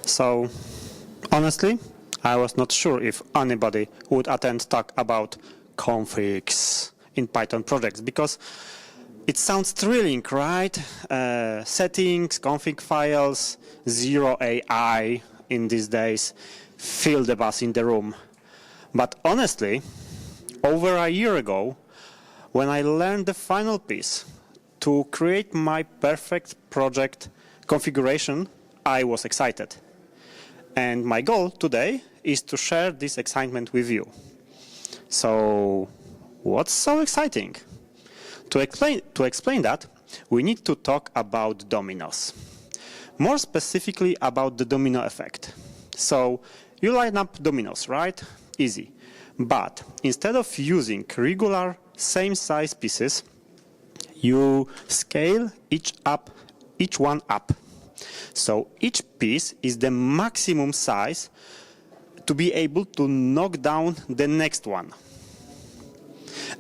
So, honestly, I was not sure if anybody would attend talk about configs in Python projects, because it sounds thrilling, right? Settings, config files, zero AI in these days, fill the buzz in the room. But honestly, over a year ago, when I learned the final piece to create my perfect project configuration, I was excited. And my goal today is to share this excitement with you. So, what's so exciting? To explain that, we need to talk about dominoes. More specifically about the domino effect. So, you line up dominoes, right? Easy. But instead of using regular same size pieces, you scale each one up. So each piece is the maximum size to be able to knock down the next one.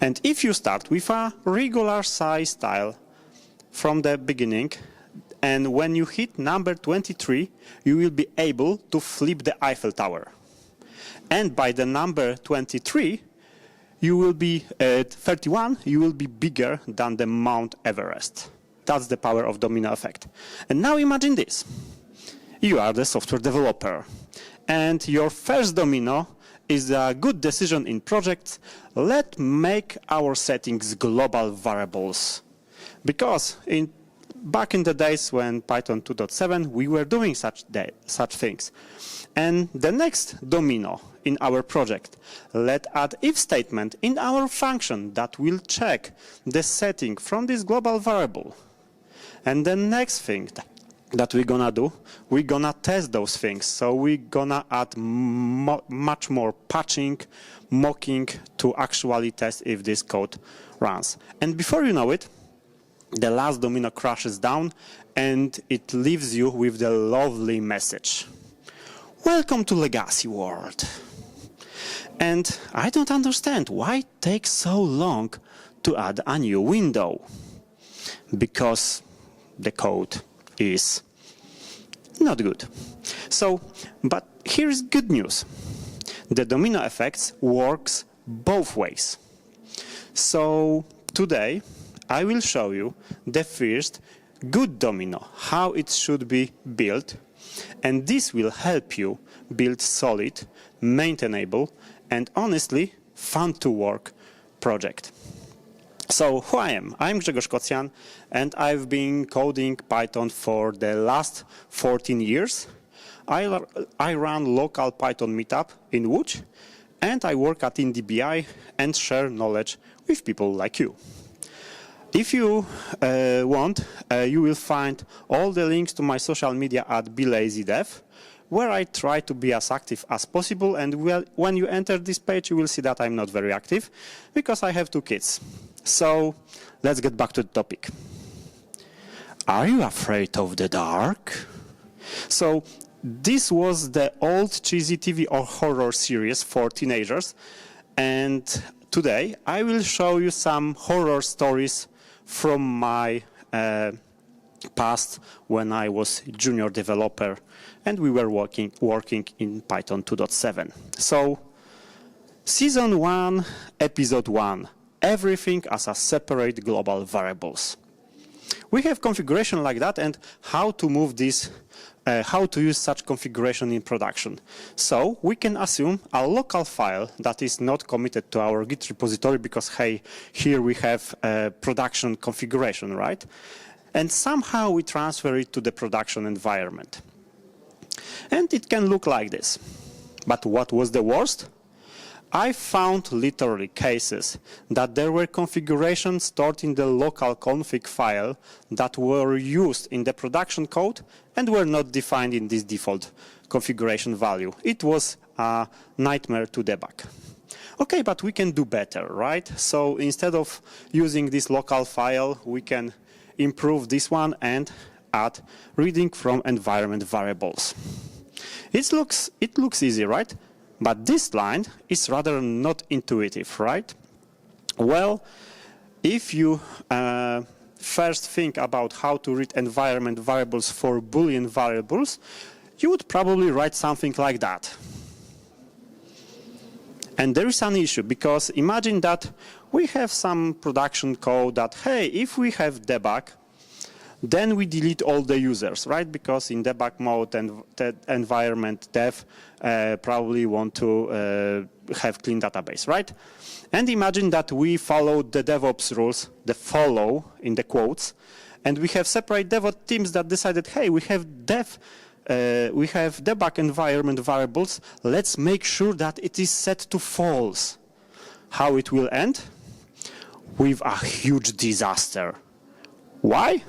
And if you start with a regular size tile from the beginning, and when you hit number 23, you will be able to flip the Eiffel Tower. And by the number 23, you will be at 31, you will be bigger than the Mount Everest. That's the power of domino effect. And now imagine this. You are the software developer, and your first domino is a good decision in projects. Let's make our settings global variables. Because back in the days when Python 2.7, we were doing such things. And the next domino in our project, let's add if statement in our function that will check the setting from this global variable. And the next thing that we're gonna do, we're gonna test those things. So we're gonna add much more patching, mocking to actually test if this code runs. And before you know it, the last domino crashes down and it leaves you with the lovely message. Welcome to Legacy World. And I don't understand why it takes so long to add a new window. Because the code is not good. So, but here's good news. The domino effects works both ways. So today I will show you the first good domino, how it should be built, and this will help you build solid, maintainable, and honestly fun to work project. So who I am? I'm Grzegorz Kocjan, and I've been coding Python for the last 14 years. I run local Python meetup in Łódź, and I work at IndieBI and share knowledge with people like you. If you want, you will find all the links to my social media at BeLazyDev, where I try to be as active as possible. And when you enter this page, you will see that I'm not very active because I have 2 kids. So let's get back to the topic. Are you afraid of the dark? So this was the old cheesy TV or horror series for teenagers. And today I will show you some horror stories from my past when I was junior developer and we were working in Python 2.7. So season 1, episode 1. Everything as a separate global variables. We have configuration like that, and how to move this, how to use such configuration in production. So we can assume a local file that is not committed to our Git repository because, hey, here we have production configuration, right? And somehow we transfer it to the production environment. And it can look like this. But what was the worst? I found literally cases that there were configurations stored in the local config file that were used in the production code and were not defined in this default configuration value. It was a nightmare to debug. Okay, but we can do better, right? So instead of using this local file, we can improve this one and add reading from environment variables. It looks easy, right? But this line is rather not intuitive, right? Well, if you first think about how to read environment variables for Boolean variables, you would probably write something like that. And there is an issue, because imagine that we have some production code that, hey, if we have debug, then we delete all the users, right? Because in debug mode and the environment dev probably want to have clean database, right? And imagine that we follow the DevOps rules, the follow in the quotes, and we have separate DevOps teams that decided, hey, we have debug environment variables. Let's make sure that it is set to false. How it will end? With a huge disaster. Why?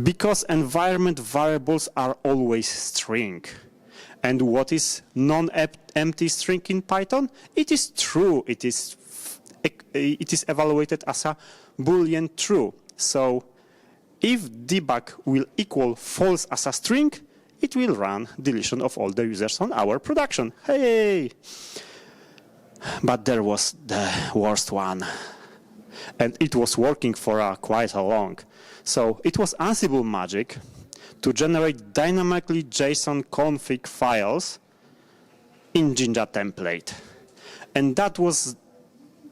Because environment variables are always string. And what is non-empty string in Python? It is true. It is evaluated as a Boolean true. So if debug will equal false as a string, it will run deletion of all the users on our production. Hey! But there was the worst one. And it was working for quite a long. So it was Ansible magic to generate dynamically JSON config files in Jinja template. And that was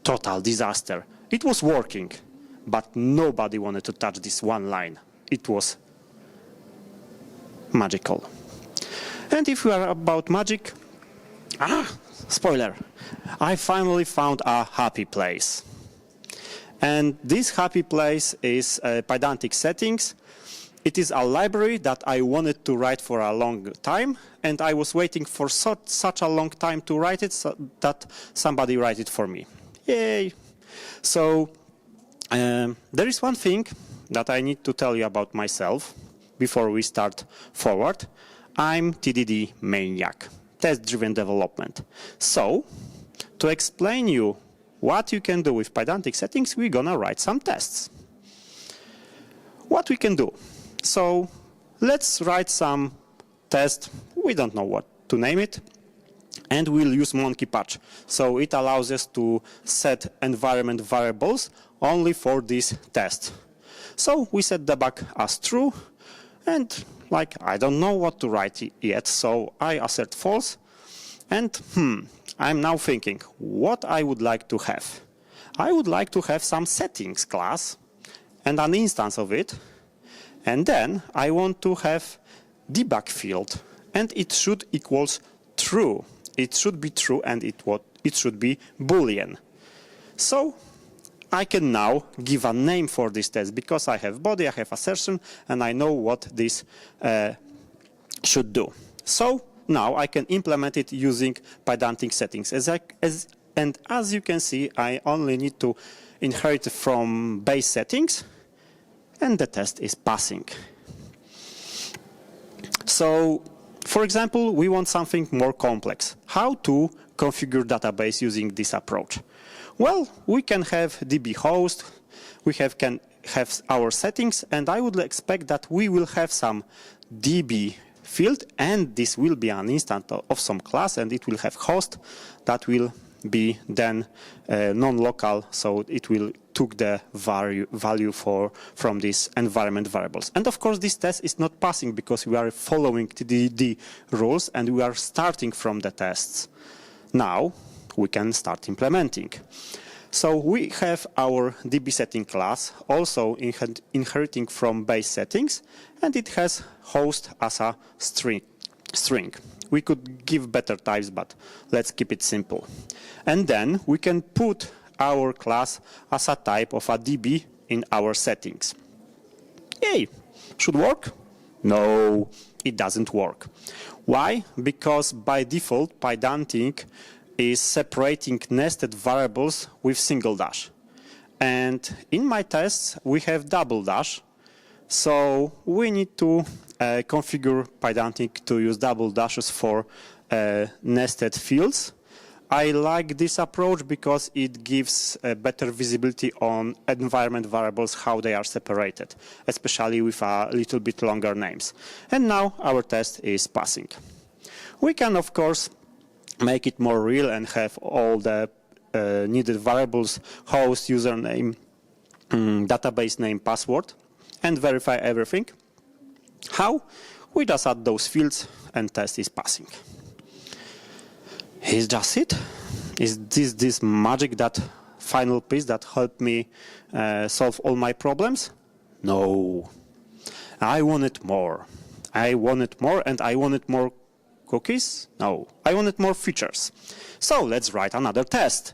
total disaster. It was working, but nobody wanted to touch this one line. It was magical. And if we are about magic, spoiler, I finally found a happy place. And this happy place is Pydantic settings. It is a library that I wanted to write for a long time, and I was waiting for such a long time to write it so that somebody write it for me. Yay! So there is one thing that I need to tell you about myself before we start forward. I'm TDD maniac, test-driven development. So to explain you what you can do with Pydantic settings, we're gonna write some tests. What we can do? So let's write some test. We don't know what to name it. And we'll use monkey patch. So it allows us to set environment variables only for this test. So we set debug as true. And like, I don't know what to write yet. So I assert false. And I'm now thinking what I would like to have. I would like to have some settings class and an instance of it. And then I want to have debug field, and it should equals true. It should be true, and it should be Boolean. So I can now give a name for this test because I have body, I have assertion, and I know what this should do. So now I can implement it using Pydantic settings. And as you can see, I only need to inherit from base settings, and the test is passing. So, for example, we want something more complex. How to configure database using this approach? Well, we can have DB host, can have our settings, and I would expect that we will have some DB field, and this will be an instance of some class, and it will have host that will be then non-local, so it will took the value from these environment variables. And of course, this test is not passing because we are following the rules and we are starting from the tests. Now we can start implementing. So we have our DB setting class also inheriting from base settings, and it has host as a string. We could give better types, but let's keep it simple. And then we can put our class as a type of a DB in our settings. Yay! Should work? No, it doesn't work. Why? Because by default, Pydantic is separating nested variables with single dash. And in my tests, we have double dash. So we need to configure Pydantic to use double dashes for nested fields. I like this approach because it gives better visibility on environment variables, how they are separated, especially with a little bit longer names. And now our test is passing. We can, of course, make it more real and have all the needed variables, host, username, database name, password, and verify everything. How? We just add those fields and test is passing. Is just it? Is this magic, that final piece that helped me solve all my problems? No. I wanted more. I wanted more, and I wanted more cookies? No. I wanted more features. So let's write another test.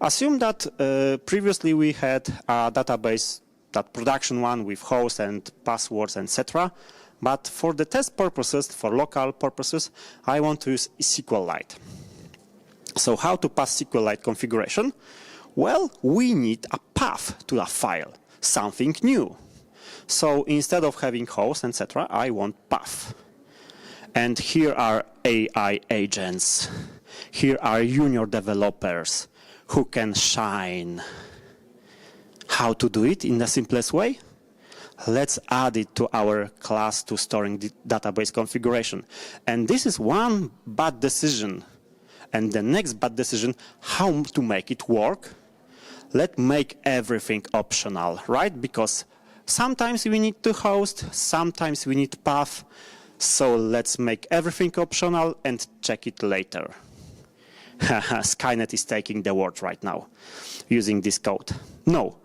Assume that previously we had a database, that production one with host and passwords, etc. But for the test purposes, for local purposes, I want to use SQLite. So how to pass SQLite configuration? Well, we need a path to a file, something new. So instead of having host, etc., I want path. And here are AI agents. Here are junior developers who can shine. How to do it in the simplest way? Let's add it to our class to storing the database configuration. And this is one bad decision. And the next bad decision, how to make it work? Let's make everything optional, right? Because sometimes we need to host, sometimes we need path. So let's make everything optional and check it later. Skynet is taking the word right now using this code. No,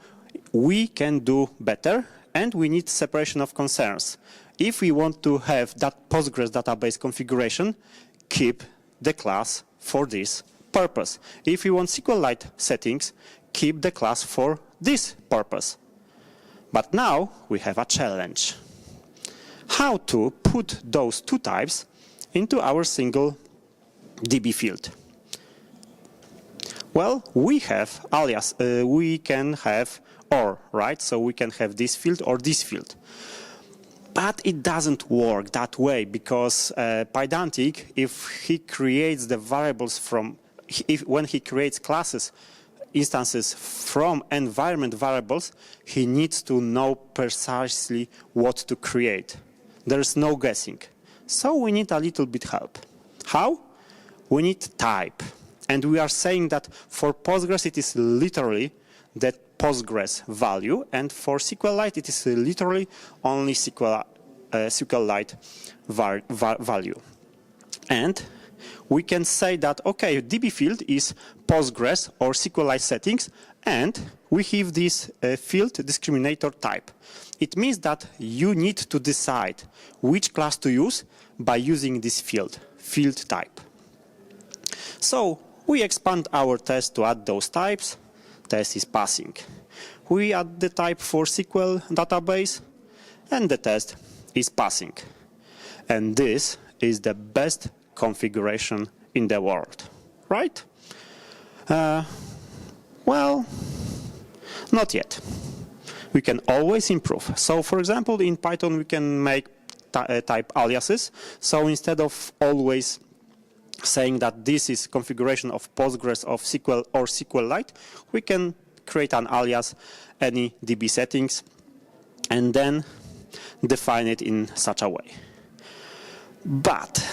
we can do better, and we need separation of concerns. If we want to have that Postgres database configuration, keep the class for this purpose. If you want SQLite settings, keep the class for this purpose. But now we have a challenge. How to put those two types into our single DB field? Well, we have alias, we can have or, right? So we can have this field or this field. But it doesn't work that way, because Pydantic, if he creates the variables from, when he creates classes, instances from environment variables, he needs to know precisely what to create. There's no guessing. So we need a little bit help. How? We need type. And we are saying that for Postgres it is literally the Postgres value, and for SQLite it is literally only SQLite value. And we can say that, okay, DB field is Postgres or SQLite settings, and we have this field discriminator type. It means that you need to decide which class to use by using this field type. So we expand our test to add those types. Test is passing. We add the type for SQL database, and the test is passing. And this is the best configuration in the world, right? Well, not yet. We can always improve. So, for example, in Python, we can make type aliases. So instead of always saying that this is configuration of Postgres, of SQL or SQLite, we can create an alias, any DB settings, and then define it in such a way. But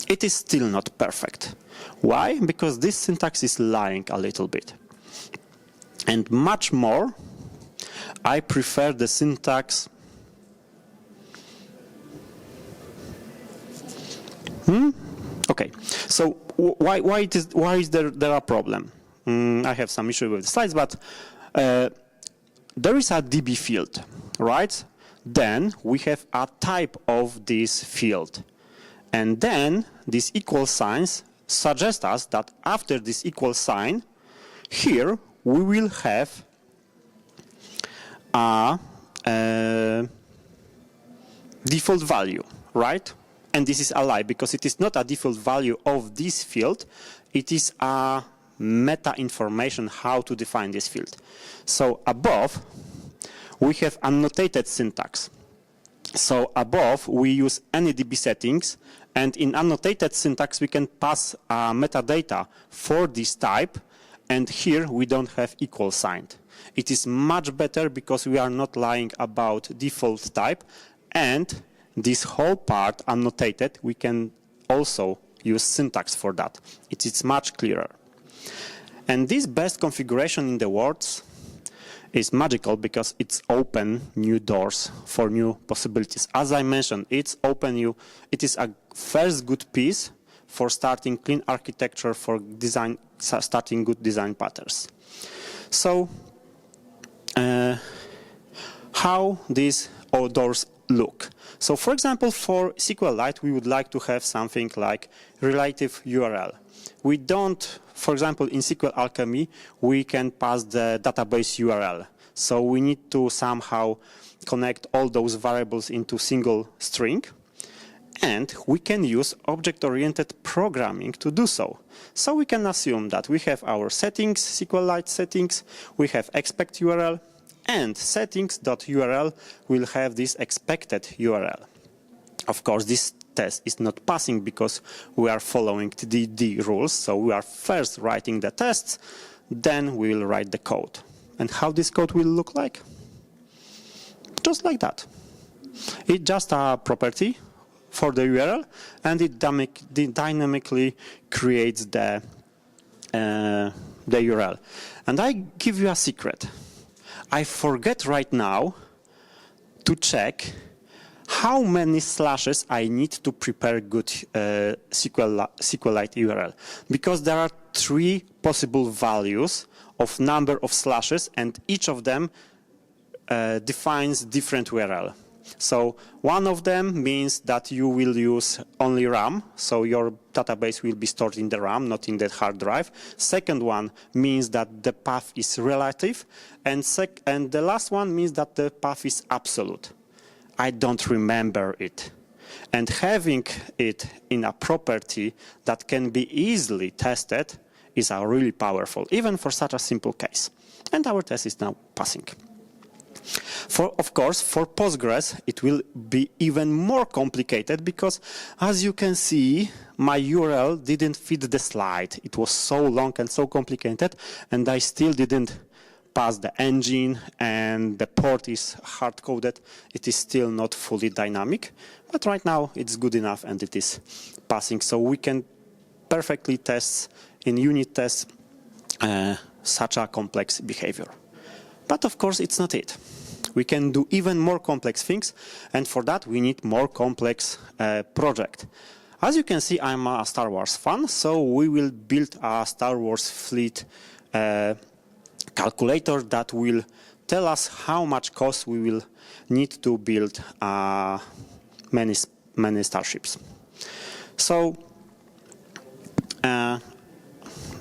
it is still not perfect. Why? Because this syntax is lying a little bit. And much more, I prefer the syntax Okay, so why is there a problem? I have some issue with the slides, but there is a DB field, right? Then we have a type of this field. And then these equal signs suggest us that after this equal sign, here we will have a default value, right? And this is a lie, because it is not a default value of this field. It is a meta information how to define this field. So above, we have annotated syntax. So above, we use any DB settings, and in annotated syntax, we can pass metadata for this type, and here we don't have equal sign. It is much better because we are not lying about default type, and this whole part annotated, we can also use syntax for that. It's much clearer. And this best configuration in the world is magical because it's open new doors for new possibilities. As I mentioned, it is a first good piece for starting clean architecture, for design, starting good design patterns. So how these doors look? So for example, for SQLite, we would like to have something like relative URL. We don't, for example, in SQL Alchemy, we can pass the database URL. So we need to somehow connect all those variables into single string. And we can use object-oriented programming to do so. So we can assume that we have our settings, SQLite settings, we have expect URL, and settings.url will have this expected URL. Of course, this test is not passing because we are following the rules. So we are first writing the tests, then we will write the code. And how this code will look like? Just like that. It's just a property for the URL, and it dynamically creates the URL. And I give you a secret. I forget right now to check how many slashes I need to prepare good SQLite URL. Because there are 3 possible values of number of slashes, and each of them defines different URL. So one of them means that you will use only RAM, so your database will be stored in the RAM, not in the hard drive. Second one means that the path is relative, and the last one means that the path is absolute. I don't remember it. And having it in a property that can be easily tested is really powerful, even for such a simple case. And our test is now passing. Of course, for Postgres, it will be even more complicated because, as you can see, my URL didn't fit the slide. It was so long and so complicated, and I still didn't pass the engine, and the port is hard-coded. It is still not fully dynamic, but right now it's good enough, and it is passing. So we can perfectly test in unit tests such a complex behavior. But of course, it's not it. We can do even more complex things, and for that we need more complex project. As you can see, I'm a Star Wars fan, so we will build a Star Wars fleet calculator that will tell us how much cost we will need to build many starships. So,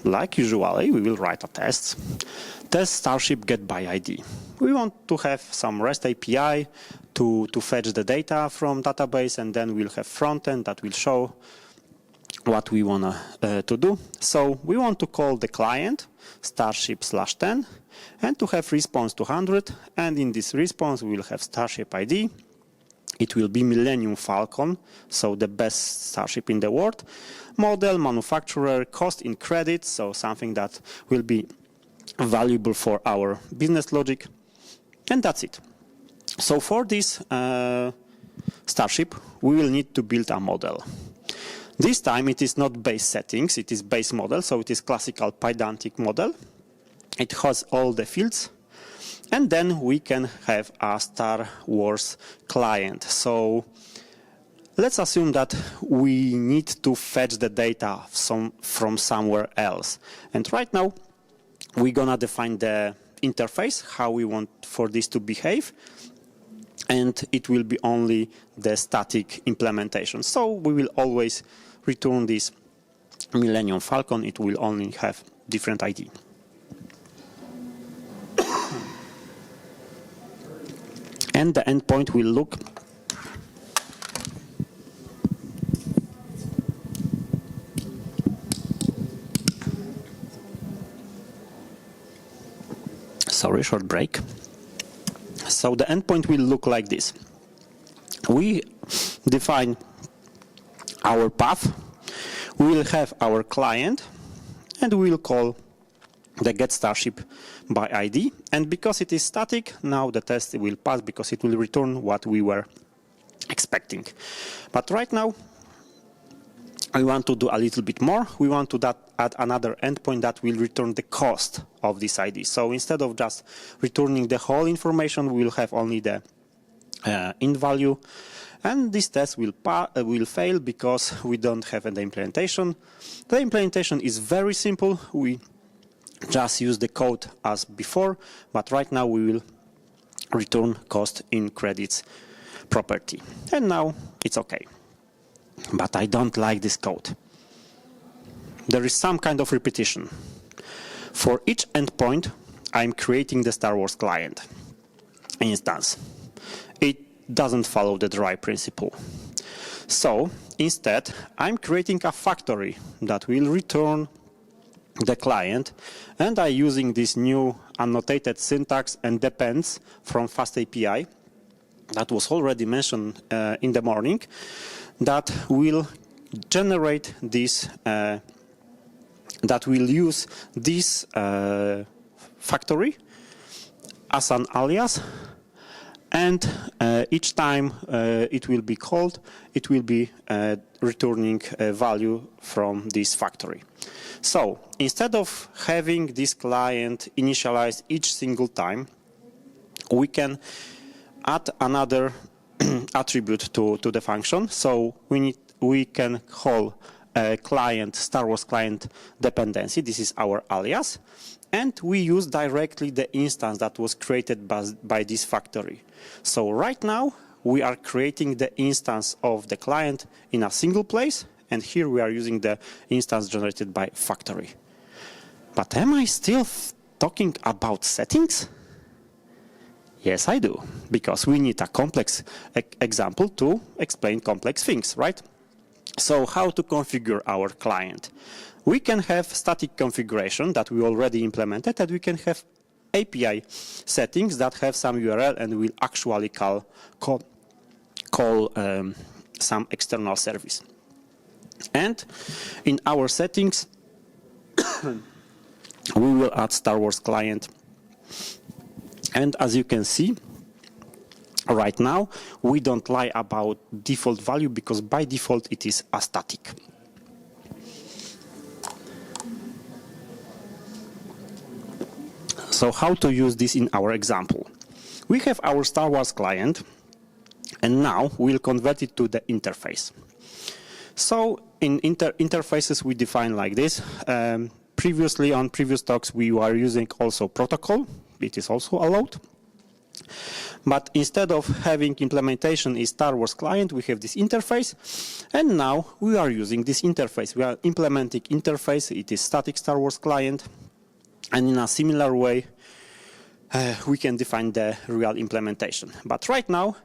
like usually, we will write a test. Test starship get by ID. We want to have some REST API to fetch the data from database, and then we'll have frontend that will show what we want to do. So we want to call the client starship/10 and to have response 200. And in this response, we will have starship ID. It will be Millennium Falcon, so the best starship in the world. Model, manufacturer, cost in credits, so something that will be valuable for our business logic. And that's it. So for this starship, we will need to build a model. This time it is not base settings, it is base model, so it is classical Pydantic model. It has all the fields. And then we can have a Star Wars client. So let's assume that we need to fetch the data from somewhere else. And right now, we're gonna define the interface, how we want for this to behave. And it will be only the static implementation. So we will always return this Millennium Falcon. It will only have different ID. And the endpoint will look sorry, short break. So the endpoint will look like this. We define our path, we will have our client, and we will call the get starship by ID. And because it is static, now the test will pass because it will return what we were expecting. But right now, we want to do a little bit more. We want to add another endpoint that will return the cost of this ID. So instead of just returning the whole information, we will have only the int value. And this test will fail because we don't have an implementation. The implementation is very simple. We just use the code as before, but right now we will return cost in credits property. And now it's okay. But I don't like this code. There is some kind of repetition. For each endpoint, I'm creating the Star Wars client instance. It doesn't follow the dry principle. So instead, I'm creating a factory that will return the client, and I'm using this new annotated syntax and depends from FastAPI that was already mentioned in the morning, that will generate this, that will use this factory as an alias, and each time it will be called, it will be returning a value from this factory. So instead of having this client initialized each single time, we can add another attribute to the function. So we can call a client, Star Wars client dependency. This is our alias. And we use directly the instance that was created by this factory. So right now, we are creating the instance of the client in a single place. And here we are using the instance generated by factory. But am I still talking about settings? Yes, I do, because we need a complex example to explain complex things, right? So how to configure our client? We can have static configuration that we already implemented, and we can have API settings that have some URL and will actually call some external service. And in our settings, we will add Star Wars client. And as you can see, right now, we don't lie about default value because by default it is a static. So how to use this in our example? We have our Star Wars client, and now we'll convert it to the interface. So in interfaces, we define like this. Previously, on previous talks, we were using also protocol. It is also allowed. But instead of having implementation in Star Wars client, we have this interface. And now we are using this interface. We are implementing interface. It is static Star Wars client. And in a similar way, we can define the real implementation. But right now,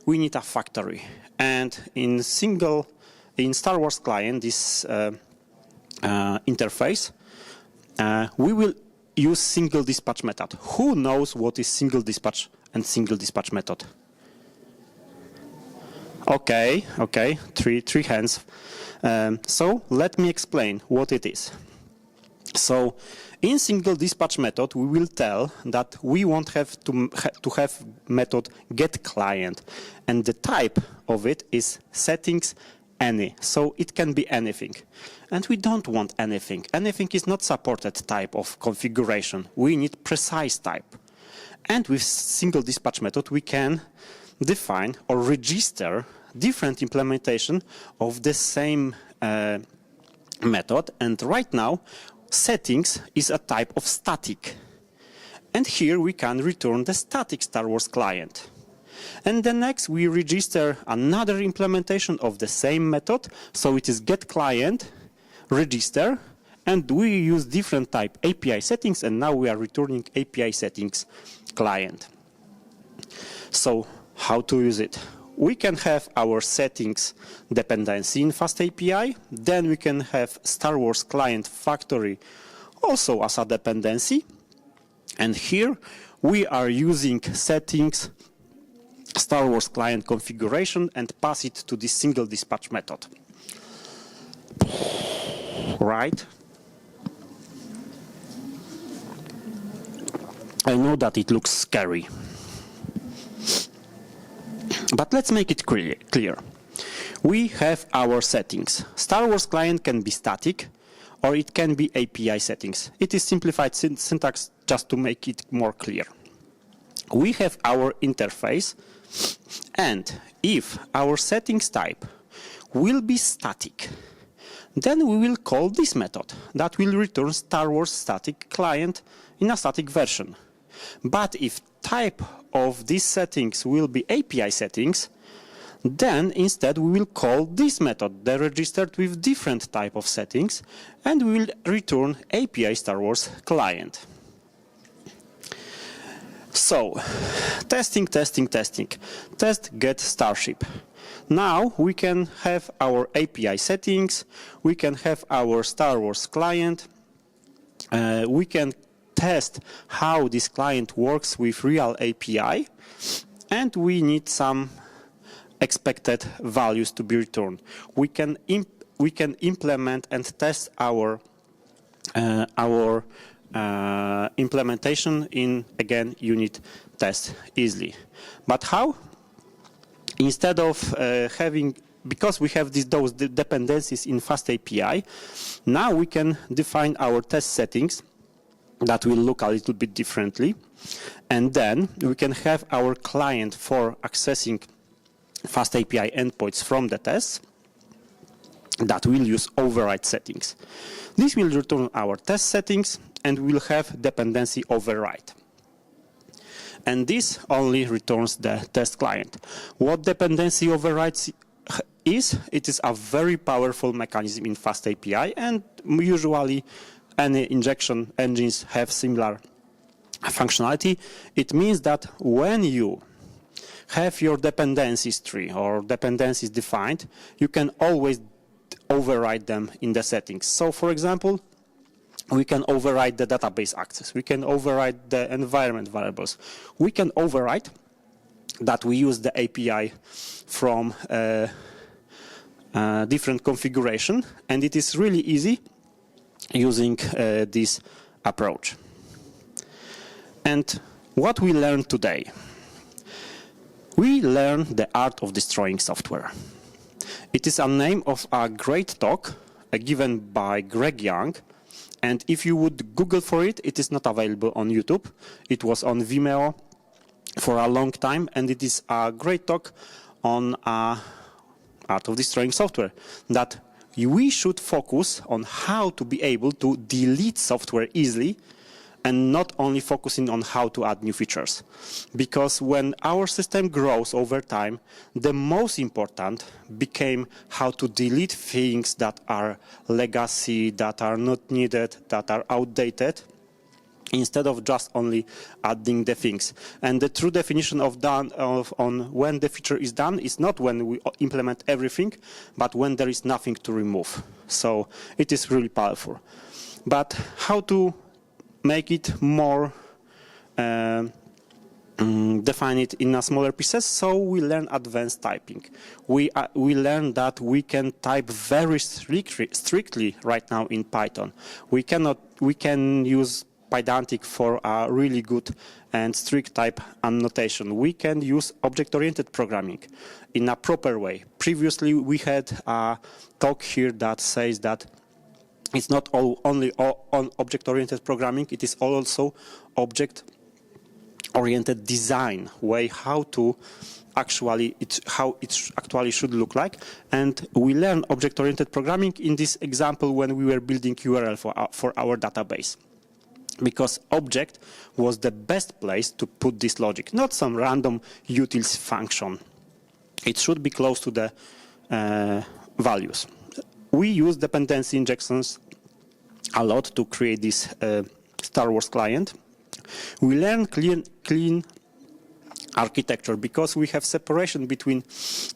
we need a factory. And in Star Wars client, this interface, we will use single dispatch method. Who knows what is single dispatch and single dispatch method? Okay, three hands. So let me explain what it is. So in single dispatch method, we will tell that we won't have to have method get client, and the type of it is settings any. So it can be anything. And we don't want anything. Anything is not supported type of configuration. We need precise type. And with single dispatch method, we can define or register different implementation of the same method. And right now, settings is a type of static. And here we can return the static Star Wars client. And then next we register another implementation of the same method. So it is get client, register, and we use different type API settings, and now we are returning API settings client. So how to use it? We can have our settings dependency in FastAPI. Then we can have Star Wars client factory also as a dependency. And here we are using settings Star Wars client configuration and pass it to this single dispatch method. Right? I know that it looks scary. But let's make it clear. We have our settings. Star Wars client can be static, or it can be API settings. It is simplified syntax just to make it more clear. We have our interface, and if our settings type will be static, then we will call this method that will return Star Wars static client in a static version. But if type of these settings will be API settings, then instead we will call this method, the registered with different type of settings, and we will return API Star Wars client. So, testing, test get Starship. Now we can have our API settings, we can have our Star Wars client, we can test how this client works with real API, and we need some expected values to be returned. We can implement and test our implementation in, again, unit test easily. But how? Instead of because we have those dependencies in Fast API, now we can define our test settings that will look a little bit differently. And then we can have our client for accessing Fast API endpoints from the tests that will use override settings. This will return our test settings, and we will have dependency override. And this only returns the test client. What dependency overrides is? It is a very powerful mechanism in Fast API, and usually any injection engines have similar functionality. It means that when you have your dependencies tree or dependencies defined, you can always override them in the settings. So, for example, we can override the database access. We can override the environment variables. We can override that we use the API from different configuration, and it is really easy using this approach. And what we learned today? We learned the art of destroying software. It is a name of a great talk given by Greg Young. And if you would Google for it, it is not available on YouTube. It was on Vimeo for a long time, and it is a great talk on art of destroying software, that we should focus on how to be able to delete software easily and not only focusing on how to add new features. Because when our system grows over time, the most important became how to delete things that are legacy, that are not needed, that are outdated, instead of just only adding the things. And the true definition of on when the feature is done is not when we implement everything, but when there is nothing to remove. So it is really powerful. But how to make it more, define it in a smaller pieces? So we learn advanced typing. We learn that we can type very strictly right now in Python. We can use Pydantic for a really good and strict type annotation. We can use object-oriented programming in a proper way. Previously, we had a talk here that says that it's not only on object-oriented programming, it is also object-oriented design way how it actually should look like. And we learn object-oriented programming in this example when we were building URL for our database. Because object was the best place to put this logic, not some random utils function. It should be close to the values. We use dependency injections a lot to create this Star Wars client. We learn clean architecture because we have separation between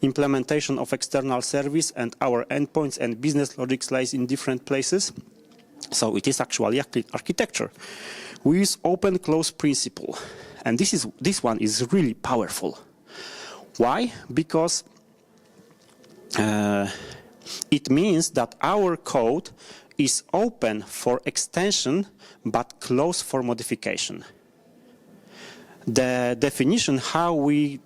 implementation of external service and our endpoints, and business logic lies in different places. So it is actually a clean architecture. We use open-close principle, and this one is really powerful. Why? Because it means that our code is open for extension but closed for modification. The definition how we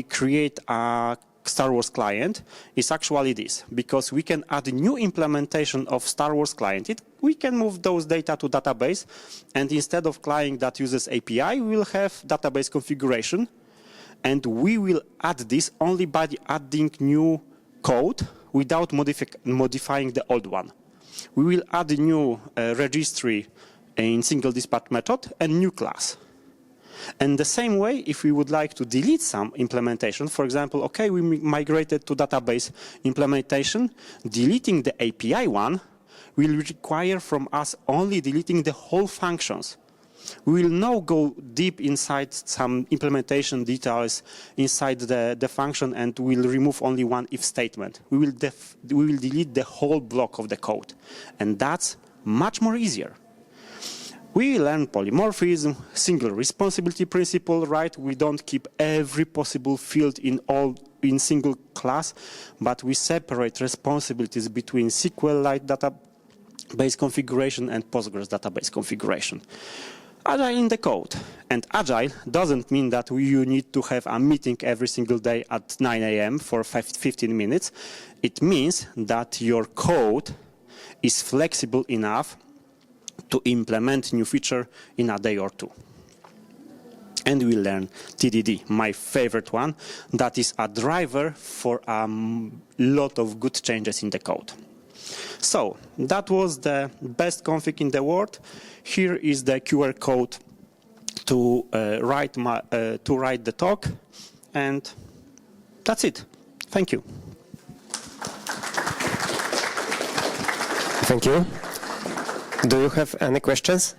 create a Star Wars client is actually this, because we can add new implementation of Star Wars client. We can move those data to database, and instead of client that uses API, we will have database configuration, and we will add this only by adding new code without modifying the old one. We will add a new registry in single dispatch method and new class. And the same way, if we would like to delete some implementation, for example, okay, we migrated to database implementation, deleting the API one will require from us only deleting the whole functions. We will now go deep inside some implementation details inside the function, and we'll remove only one if statement. We will delete the whole block of the code, and that's much more easier. We learn polymorphism, single responsibility principle, right? We don't keep every possible field in single class, but we separate responsibilities between SQLite database configuration and Postgres database configuration. Agile in the code. And agile doesn't mean that you need to have a meeting every single day at 9 a.m. for 15 minutes. It means that your code is flexible enough to implement new feature in a day or two. And we learn TDD, my favorite one, that is a driver for a lot of good changes in the code. So that was the best config in the world. Here is the QR code to write the talk, and that's it. Thank you. Thank you. Do you have any questions?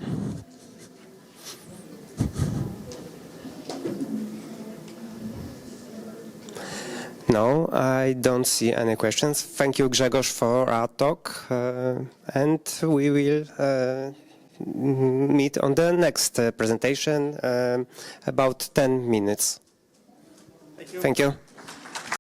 No, I don't see any questions. Thank you, Grzegorz, for our talk, and we will meet on the next presentation about 10 minutes. Thank you. Thank you.